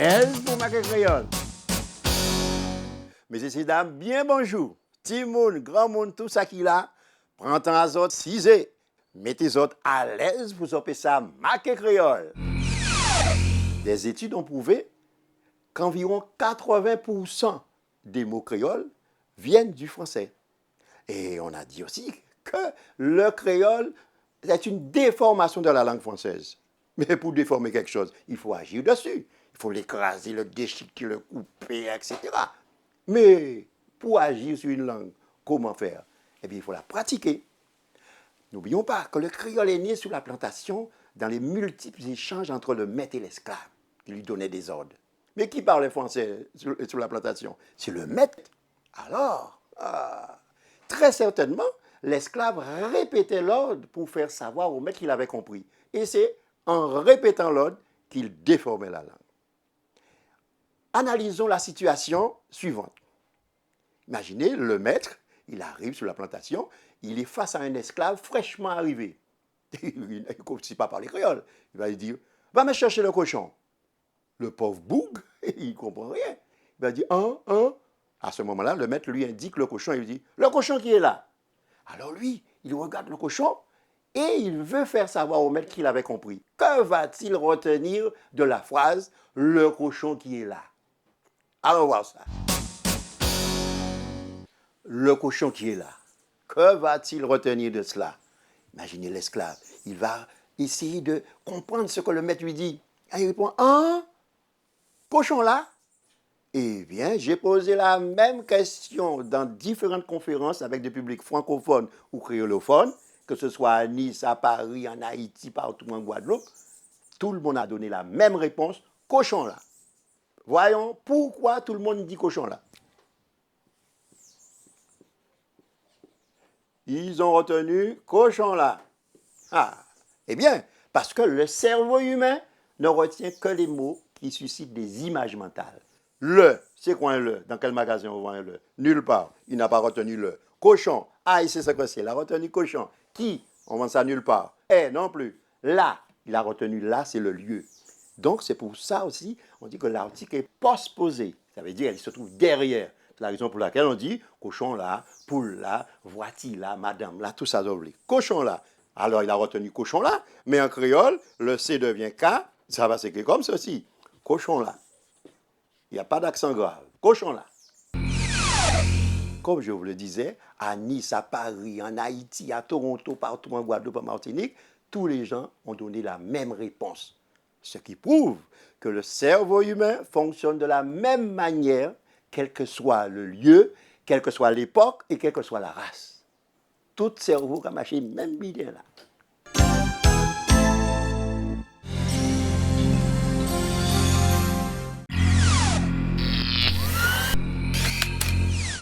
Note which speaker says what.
Speaker 1: l'aise pour ma créole. Messieurs et dames, bien bonjour. Petit monde, grand monde, tout ça qui là, prends temps à autres, cisez. Mettez autres à l'aise pour sortir ça, ma créole. Des études ont prouvé qu'environ 80% des mots créoles viennent du français. Et on a dit aussi que le créole est une déformation de la langue française. Mais pour déformer quelque chose, il faut agir dessus. Il faut l'écraser, le déchiqueter, le couper, etc. Mais pour agir sur une langue, comment faire? Eh bien, il faut la pratiquer. N'oublions pas que le créole est né sous la plantation dans les multiples échanges entre le maître et l'esclave, qui lui donnait des ordres. Mais qui parlait français sur la plantation? C'est le maître. Alors, très certainement, l'esclave répétait l'ordre pour faire savoir au maître qu'il avait compris. Et c'est en répétant l'ordre qu'il déformait la langue. Analysons la situation suivante. Imaginez, le maître, il arrive sur la plantation, il est face à un esclave fraîchement arrivé. Il ne sait pas parler créole. Il va lui dire, va me chercher le cochon. Le pauvre boug, il ne comprend rien. Il va dire, un. À ce moment-là, le maître lui indique le cochon et lui dit, le cochon qui est là. Alors lui, il regarde le cochon et il veut faire savoir au maître qu'il avait compris. Que va-t-il retenir de la phrase, le cochon qui est là? Allons voir ça. Le cochon qui est là. Que va-t-il retenir de cela? Imaginez l'esclave. Il va essayer de comprendre ce que le maître lui dit. Et il répond, un cochon là? Eh bien, j'ai posé la même question dans différentes conférences avec des publics francophones ou créolophones, que ce soit à Nice, à Paris, en Haïti, partout en Guadeloupe. Tout le monde a donné la même réponse, cochon là. Voyons pourquoi tout le monde dit cochon là. Ils ont retenu cochon là. Eh bien, parce que le cerveau humain ne retient que les mots qui suscitent des images mentales. Le, c'est quoi un le? Dans quel magasin on vend un le? Nulle part. Il n'a pas retenu le. Cochon, il sait ce que c'est. Il a retenu cochon. Qui? On vend ça nulle part. Non plus. Là, il a retenu là, c'est le lieu. Donc, c'est pour ça aussi, on dit que l'article est postposé. Ça veut dire qu'il se trouve derrière. C'est la raison pour laquelle on dit cochon là, poule là, voiture là, madame là, tout ça doublé. Cochon là. Alors, il a retenu cochon là, mais en créole, le C devient K, ça va s'écrire comme ceci. Cochon là. Il n'y a pas d'accent grave. Cochon là. Comme je vous le disais, à Nice, à Paris, en Haïti, à Toronto, partout en Guadeloupe, en Martinique, tous les gens ont donné la même réponse. Ce qui prouve que le cerveau humain fonctionne de la même manière, quel que soit le lieu, quelle que soit l'époque et quelle que soit la race. Tout cerveau a marché même bien là.